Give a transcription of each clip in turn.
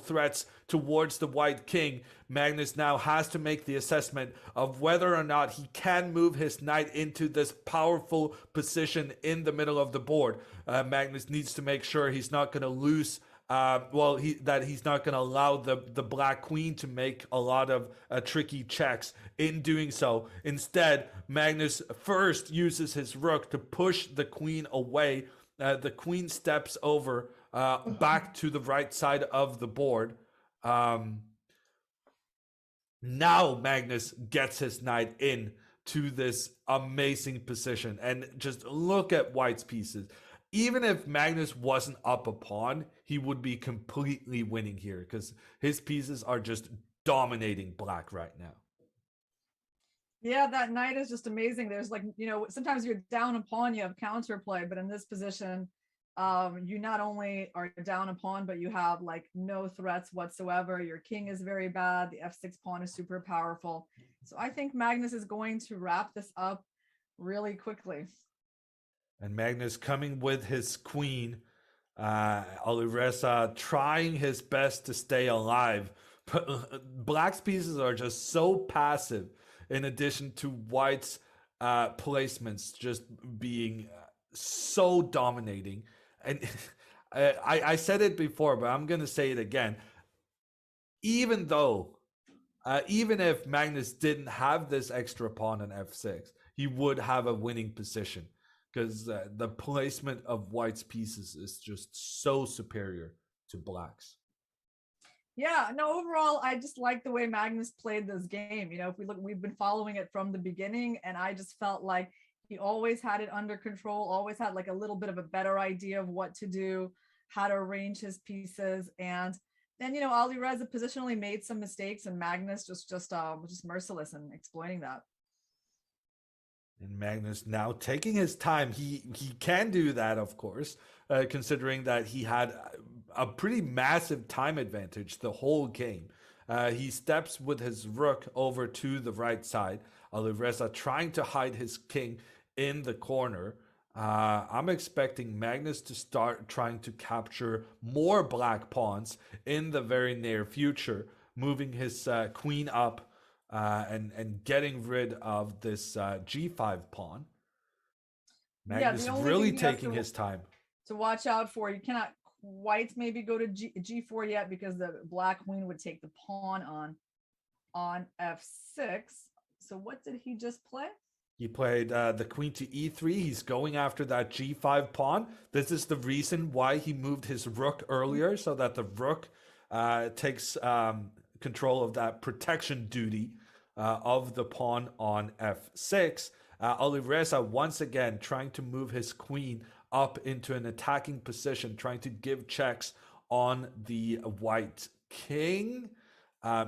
threats towards the white king, Magnus now has to make the assessment of whether or not he can move his knight into this powerful position in the middle of the board. Magnus needs to make sure he's not going to lose that he's not going to allow the black queen to make a lot of tricky checks. In doing so, instead, Magnus first uses his rook to push the queen away. The queen steps over back to the right side of the board. Now Magnus gets his knight in to this amazing position, and just look at white's pieces. Even if Magnus wasn't up a pawn, he would be completely winning here because his pieces are just dominating black right now. Yeah, that knight is just amazing. There's like, sometimes you're down a pawn, you have counterplay, but in this position, you not only are down a pawn, but you have like no threats whatsoever. Your king is very bad. The f6 pawn is super powerful. So I think Magnus is going to wrap this up really quickly. And Magnus coming with his queen, Alireza trying his best to stay alive. But black's pieces are just so passive, in addition to white's placements just being so dominating. And I said it before, but I'm going to say it again. Even if Magnus didn't have this extra pawn on f6, he would have a winning position because the placement of white's pieces is just so superior to black's. Yeah, no, overall, I just like the way Magnus played this game. If we look, we've been following it from the beginning, and I just felt like he always had it under control, always had like a little bit of a better idea of what to do, how to arrange his pieces. And then, Alireza positionally made some mistakes, and Magnus just merciless in exploiting that. And Magnus now taking his time. He can do that, of course, considering that he had a pretty massive time advantage the whole game. He steps with his rook over to the right side. Alireza trying to hide his king in the corner. I'm expecting Magnus to start trying to capture more black pawns in the very near future, moving his queen up and getting rid of this g5 pawn. Magnus really taking his time. To watch out for, you cannot quite maybe go to g4 yet because the black queen would take the pawn on f6. So what did he just play? He played the queen to e3. He's going after that g5 pawn. This is the reason why he moved his rook earlier, so that the rook takes control of that protection duty of the pawn on f6. Alireza once again trying to move his queen up into an attacking position, trying to give checks on the white king.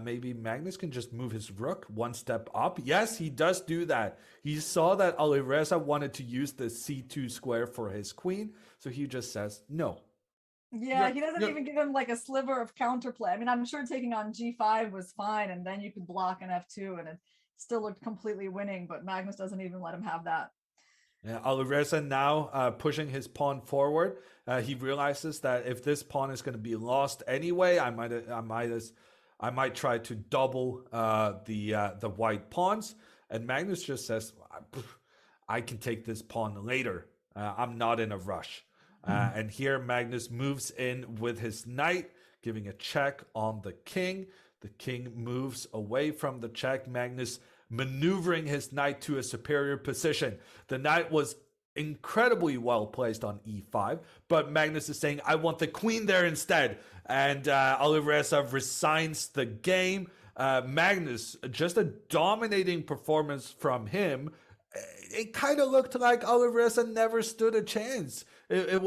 Maybe Magnus can just move his rook one step up. Yes, he does do that. He saw that Alireza wanted to use the c2 square for his queen, so he just says no. Yeah, he doesn't even give him like a sliver of counterplay. I mean, I'm sure taking on g5 was fine, and then you could block an f2, and it still looked completely winning, but Magnus doesn't even let him have that. Alireza now pushing his pawn forward. He realizes that if this pawn is going to be lost anyway, I might try to double the white pawns. And Magnus just says, I can take this pawn later. I'm not in a rush. And here Magnus moves in with his knight, giving a check on the king. The king moves away from the check. Magnus maneuvering his knight to a superior position. The knight was incredibly well placed on e5, but Magnus is saying, I want the queen there instead. And Alireza resigns the game. Magnus, just a dominating performance from him. It kind of looked like Alireza never stood a chance. It